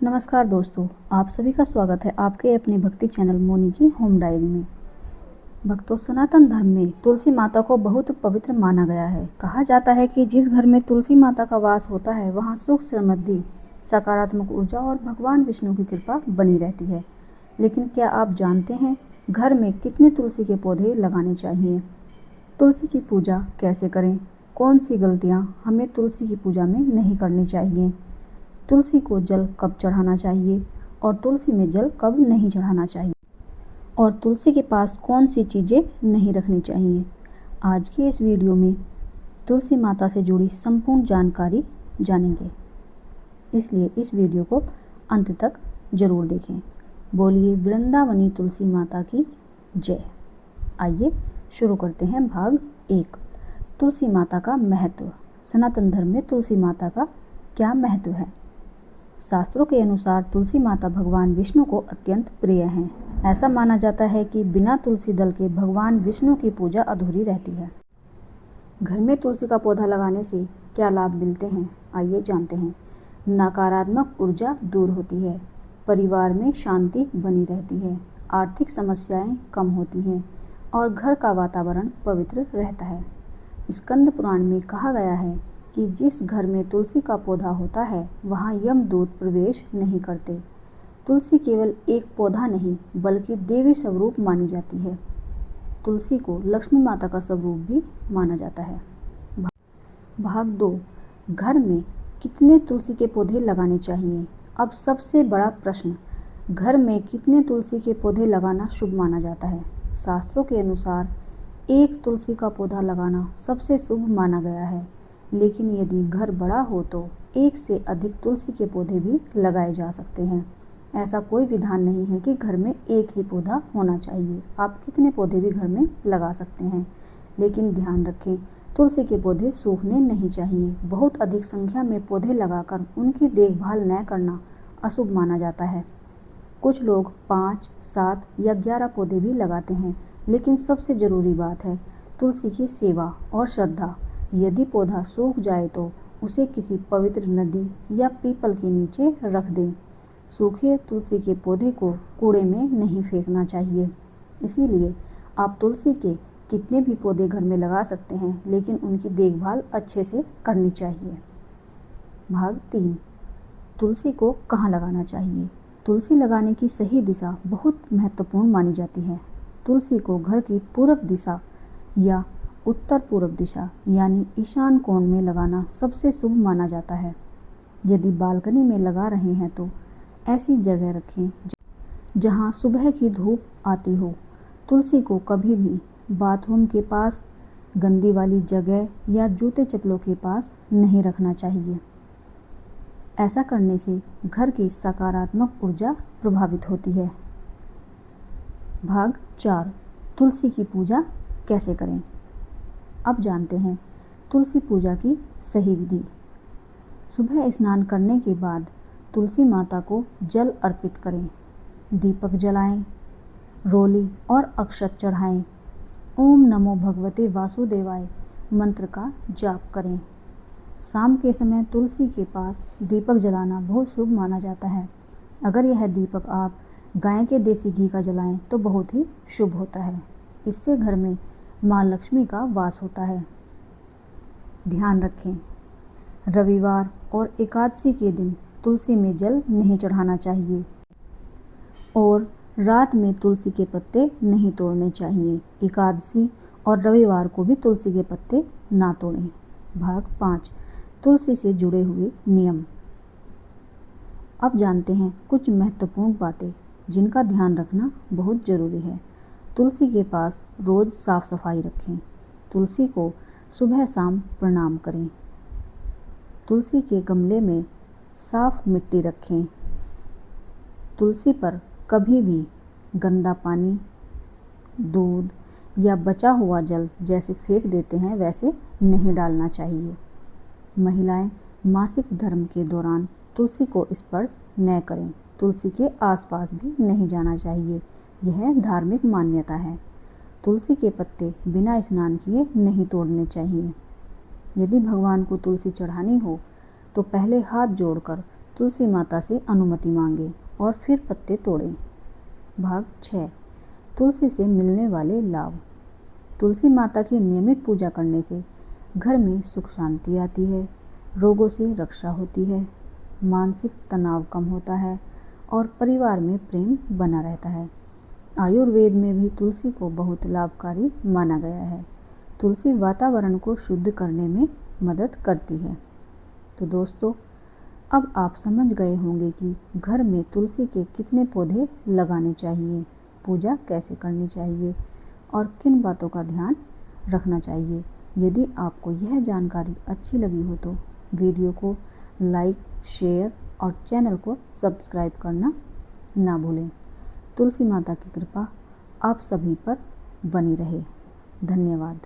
नमस्कार दोस्तों, आप सभी का स्वागत है आपके अपने भक्ति चैनल मोनी की होम डायरी में। भक्तों, सनातन धर्म में तुलसी माता को बहुत पवित्र माना गया है। कहा जाता है कि जिस घर में तुलसी माता का वास होता है वहाँ सुख, समृद्धि, सकारात्मक ऊर्जा और भगवान विष्णु की कृपा बनी रहती है। लेकिन क्या आप जानते हैं घर में कितने तुलसी के पौधे लगाने चाहिए? तुलसी की पूजा कैसे करें? कौन सी गलतियाँ हमें तुलसी की पूजा में नहीं करनी चाहिए? तुलसी को जल कब चढ़ाना चाहिए और तुलसी में जल कब नहीं चढ़ाना चाहिए, और तुलसी के पास कौन सी चीज़ें नहीं रखनी चाहिए। आज की इस वीडियो में तुलसी माता से जुड़ी संपूर्ण जानकारी जानेंगे, इसलिए इस वीडियो को अंत तक जरूर देखें। बोलिए वृंदावनी तुलसी माता की जय। आइए शुरू करते हैं भाग 1। तुलसी माता का महत्व। सनातन धर्म में तुलसी माता का क्या महत्व है? शास्त्रों के अनुसार तुलसी माता भगवान विष्णु को अत्यंत प्रिय हैं। ऐसा माना जाता है कि बिना तुलसी दल के भगवान विष्णु की पूजा अधूरी रहती है। घर में तुलसी का पौधा लगाने से क्या लाभ मिलते हैं, आइए जानते हैं। नकारात्मक ऊर्जा दूर होती है, परिवार में शांति बनी रहती है, आर्थिक समस्याएं कम होती हैं और घर का वातावरण पवित्र रहता है। स्कंद पुराण में कहा गया है कि जिस घर में तुलसी का पौधा होता है वहाँ यमदूत प्रवेश नहीं करते। तुलसी केवल एक पौधा नहीं बल्कि देवी स्वरूप मानी जाती है। तुलसी को लक्ष्मी माता का स्वरूप भी माना जाता है। भाग 2। घर में कितने तुलसी के पौधे लगाने चाहिए? अब सबसे बड़ा प्रश्न, घर में कितने तुलसी के पौधे लगाना शुभ माना जाता है? शास्त्रों के अनुसार एक तुलसी का पौधा लगाना सबसे शुभ माना गया है, लेकिन यदि घर बड़ा हो तो एक से अधिक तुलसी के पौधे भी लगाए जा सकते हैं। ऐसा कोई विधान नहीं है कि घर में एक ही पौधा होना चाहिए। आप कितने पौधे भी घर में लगा सकते हैं, लेकिन ध्यान रखें तुलसी के पौधे सूखने नहीं चाहिए। बहुत अधिक संख्या में पौधे लगाकर उनकी देखभाल न करना अशुभ माना जाता है। कुछ लोग 5, 7 या 11 पौधे भी लगाते हैं, लेकिन सबसे ज़रूरी बात है तुलसी की सेवा और श्रद्धा। यदि पौधा सूख जाए तो उसे किसी पवित्र नदी या पीपल के नीचे रख दें। सूखे तुलसी के पौधे को कूड़े में नहीं फेंकना चाहिए। इसीलिए आप तुलसी के कितने भी पौधे घर में लगा सकते हैं, लेकिन उनकी देखभाल अच्छे से करनी चाहिए। भाग 3। तुलसी को कहाँ लगाना चाहिए? तुलसी लगाने की सही दिशा बहुत महत्वपूर्ण मानी जाती है। तुलसी को घर की पूर्व दिशा या उत्तर पूर्व दिशा यानी ईशान कोण में लगाना सबसे शुभ माना जाता है। यदि बालकनी में लगा रहे हैं तो ऐसी जगह रखें जहां सुबह की धूप आती हो। तुलसी को कभी भी बाथरूम के पास, गंदी वाली जगह या जूते चप्पलों के पास नहीं रखना चाहिए। ऐसा करने से घर की सकारात्मक ऊर्जा प्रभावित होती है। भाग 4। तुलसी की पूजा कैसे करें? अब जानते हैं तुलसी पूजा की सही विधि। सुबह स्नान करने के बाद तुलसी माता को जल अर्पित करें, दीपक जलाएं, रोली और अक्षत चढ़ाएं। ओम नमो भगवते वासुदेवाय मंत्र का जाप करें। शाम के समय तुलसी के पास दीपक जलाना बहुत शुभ माना जाता है। अगर यह दीपक आप गाय के देसी घी का जलाएं तो बहुत ही शुभ होता है। इससे घर में माँ लक्ष्मी का वास होता है। ध्यान रखें, रविवार और एकादशी के दिन तुलसी में जल नहीं चढ़ाना चाहिए और रात में तुलसी के पत्ते नहीं तोड़ने चाहिए। एकादशी और रविवार को भी तुलसी के पत्ते ना तोड़ें। भाग 5। तुलसी से जुड़े हुए नियम। अब जानते हैं कुछ महत्वपूर्ण बातें जिनका ध्यान रखना बहुत ज़रूरी है। तुलसी के पास रोज़ साफ सफाई रखें। तुलसी को सुबह शाम प्रणाम करें। तुलसी के गमले में साफ मिट्टी रखें। तुलसी पर कभी भी गंदा पानी, दूध या बचा हुआ जल जैसे फेंक देते हैं वैसे नहीं डालना चाहिए। महिलाएं मासिक धर्म के दौरान तुलसी को स्पर्श न करें। तुलसी के आसपास भी नहीं जाना चाहिए, यह धार्मिक मान्यता है। तुलसी के पत्ते बिना स्नान किए नहीं तोड़ने चाहिए। यदि भगवान को तुलसी चढ़ानी हो तो पहले हाथ जोड़कर तुलसी माता से अनुमति मांगे और फिर पत्ते तोड़ें। भाग 6। तुलसी से मिलने वाले लाभ। तुलसी माता की नियमित पूजा करने से घर में सुख शांति आती है, रोगों से रक्षा होती है, मानसिक तनाव कम होता है और परिवार में प्रेम बना रहता है। आयुर्वेद में भी तुलसी को बहुत लाभकारी माना गया है। तुलसी वातावरण को शुद्ध करने में मदद करती है। तो दोस्तों, अब आप समझ गए होंगे कि घर में तुलसी के कितने पौधे लगाने चाहिए, पूजा कैसे करनी चाहिए और किन बातों का ध्यान रखना चाहिए। यदि आपको यह जानकारी अच्छी लगी हो तो वीडियो को लाइक, शेयर और चैनल को सब्सक्राइब करना ना भूलें। तुलसी माता की कृपा आप सभी पर बनी रहे। धन्यवाद।